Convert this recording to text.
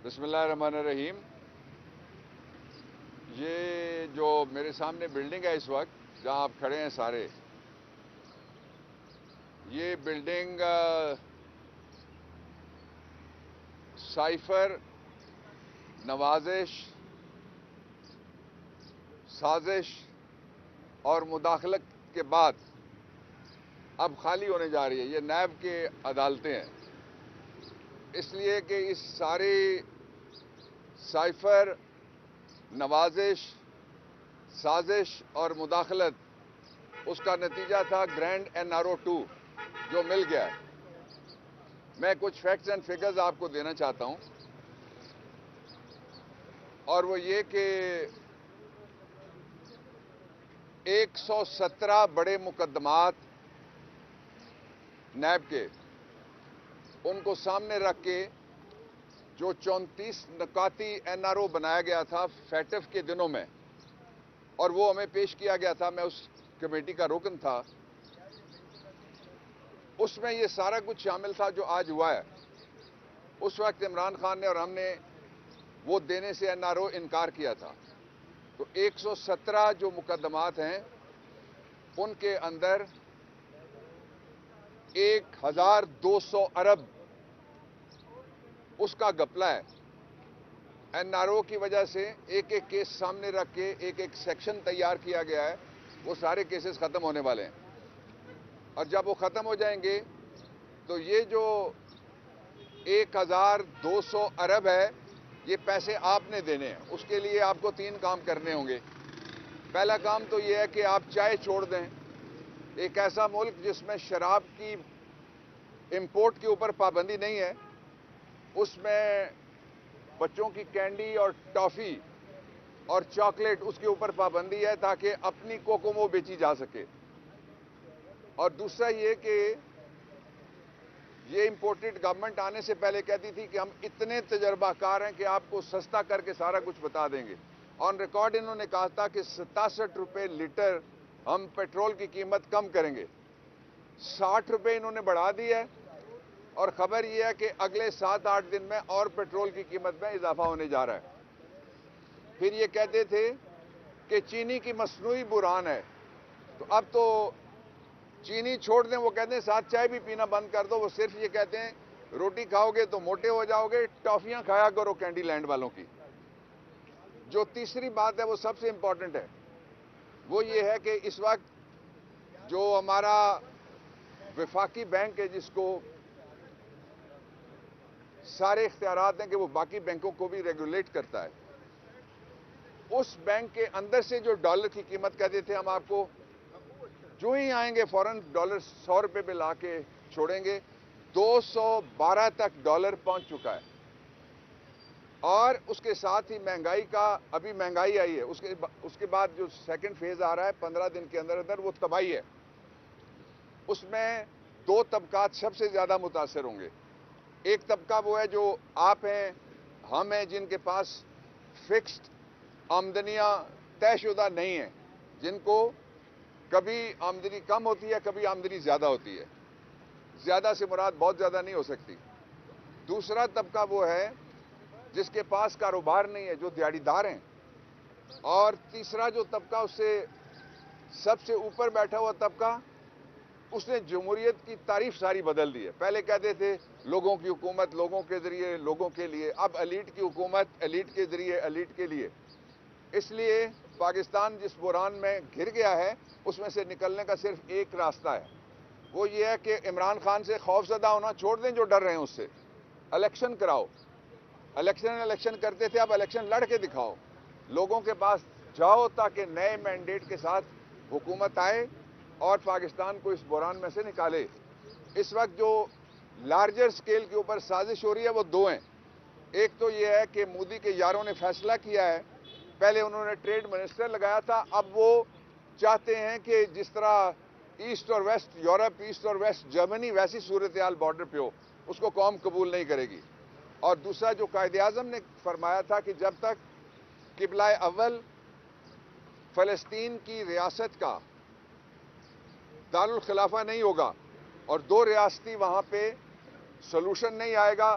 بسم اللہ الرحمن الرحیم. یہ جو میرے سامنے بلڈنگ ہے اس وقت جہاں آپ کھڑے ہیں سارے، یہ بلڈنگ سائفر، نوازش، سازش اور مداخلت کے بعد اب خالی ہونے جا رہی ہے. یہ نیب کے عدالتیں ہیں، اس لیے کہ اس ساری سائفر، نوازش، سازش اور مداخلت اس کا نتیجہ تھا گرینڈ NRO2 جو مل گیا ہے. میں کچھ فیکٹس اینڈ فگرز آپ کو دینا چاہتا ہوں، اور وہ یہ کہ 117 بڑے مقدمات نیب کے، ان کو سامنے رکھ کے جو 34 نکاتی NRO بنایا گیا تھا فیٹف کے دنوں میں، اور وہ ہمیں پیش کیا گیا تھا، میں اس کمیٹی کا رکن تھا، اس میں یہ سارا کچھ شامل تھا جو آج ہوا ہے. اس وقت عمران خان نے اور ہم نے وہ دینے سے NRO انکار کیا تھا. تو 117 جو مقدمات ہیں ان کے اندر 1200 ارب اس کا گپلہ ہے. NRO کی وجہ سے ایک ایک کیس سامنے رکھ کے ایک ایک سیکشن تیار کیا گیا ہے. وہ سارے کیسز ختم ہونے والے ہیں، اور جب وہ ختم ہو جائیں گے تو یہ جو 1200 ارب ہے، یہ پیسے آپ نے دینے ہیں. اس کے لیے آپ کو 3 کام کرنے ہوں گے. پہلا کام تو یہ ہے کہ آپ چائے چھوڑ دیں. ایک ایسا ملک جس میں شراب کی امپورٹ کے اوپر پابندی نہیں ہے، اس میں بچوں کی کینڈی اور ٹافی اور چاکلیٹ اس کے اوپر پابندی ہے تاکہ اپنی کوکومو بیچی جا سکے. اور دوسرا یہ کہ یہ امپورٹڈ گورنمنٹ آنے سے پہلے کہتی تھی کہ ہم اتنے تجربہ کار ہیں کہ آپ کو سستا کر کے سارا کچھ بتا دیں گے. آن ریکارڈ انہوں نے کہا تھا کہ 67 روپے لیٹر ہم پیٹرول کی قیمت کم کریں گے. 60 روپے انہوں نے بڑھا دی ہے، اور خبر یہ ہے کہ اگلے 7-8 دن میں اور پیٹرول کی قیمت میں اضافہ ہونے جا رہا ہے. پھر یہ کہتے تھے کہ چینی کی مصنوعی بحران ہے، تو اب تو چینی چھوڑ دیں. وہ کہتے ہیں ساتھ چائے بھی پینا بند کر دو. وہ صرف یہ کہتے ہیں روٹی کھاؤ گے تو موٹے ہو جاؤ گے، ٹافیاں کھایا کرو کینڈی لینڈ والوں کی. جو تیسری بات ہے وہ سب سے امپورٹنٹ ہے، وہ یہ ہے کہ اس وقت جو ہمارا وفاقی بینک ہے، جس کو سارے اختیارات ہیں کہ وہ باقی بینکوں کو بھی ریگولیٹ کرتا ہے، اس بینک کے اندر سے جو ڈالر کی قیمت کہتے تھے ہم آپ کو جو ہی آئیں گے فوراً ڈالر 100 روپے پہ لا کے چھوڑیں گے. 212 تک ڈالر پہنچ چکا ہے. اور اس کے ساتھ ہی مہنگائی کا، ابھی مہنگائی آئی ہے، اس کے بعد جو سیکنڈ فیز آ رہا ہے 15 دن کے اندر اندر، وہ تباہی ہے. اس میں 2 طبقات سب سے زیادہ متاثر ہوں گے. ایک طبقہ وہ ہے جو آپ ہیں، ہم ہیں، جن کے پاس فکسڈ آمدنیاں طے شدہ نہیں ہیں، جن کو کبھی آمدنی کم ہوتی ہے، کبھی آمدنی زیادہ ہوتی ہے. زیادہ سے مراد بہت زیادہ نہیں ہو سکتی. دوسرا طبقہ وہ ہے جس کے پاس کاروبار نہیں ہے، جو دیہڑی دار ہیں. اور تیسرا جو طبقہ اس سے سب سے اوپر بیٹھا ہوا طبقہ، اس نے جمہوریت کی تعریف ساری بدل دی ہے. پہلے کہتے تھے لوگوں کی حکومت، لوگوں کے ذریعے، لوگوں کے لیے. اب ایلیٹ کی حکومت، ایلیٹ کے ذریعے، ایلیٹ کے لیے. اس لیے پاکستان جس بحران میں گھر گیا ہے، اس میں سے نکلنے کا صرف ایک راستہ ہے. وہ یہ ہے کہ عمران خان سے خوف زدہ ہونا چھوڑ دیں، جو ڈر رہے ہیں اس سے. الیکشن کراؤ. الیکشن کرتے تھے، اب الیکشن لڑ کے دکھاؤ. لوگوں کے پاس جاؤ تاکہ نئے مینڈیٹ کے ساتھ حکومت آئے اور پاکستان کو اس بحران میں سے نکالے. اس وقت جو لارجر سکیل کے اوپر سازش ہو رہی ہے وہ 2 ہیں. ایک تو یہ ہے کہ مودی کے یاروں نے فیصلہ کیا ہے، پہلے انہوں نے ٹریڈ منسٹر لگایا تھا، اب وہ چاہتے ہیں کہ جس طرح ایسٹ اور ویسٹ یورپ، ایسٹ اور ویسٹ جرمنی ویسی صورتحال بارڈر پہ ہو. اس کو قوم قبول نہیں کرے گی. اور دوسرا جو قائد اعظم نے فرمایا تھا کہ جب تک قبلہ اول فلسطین کی ریاست کا دارالخلافہ نہیں ہوگا اور 2 ریاستی وہاں پہ سلوشن نہیں آئے گا،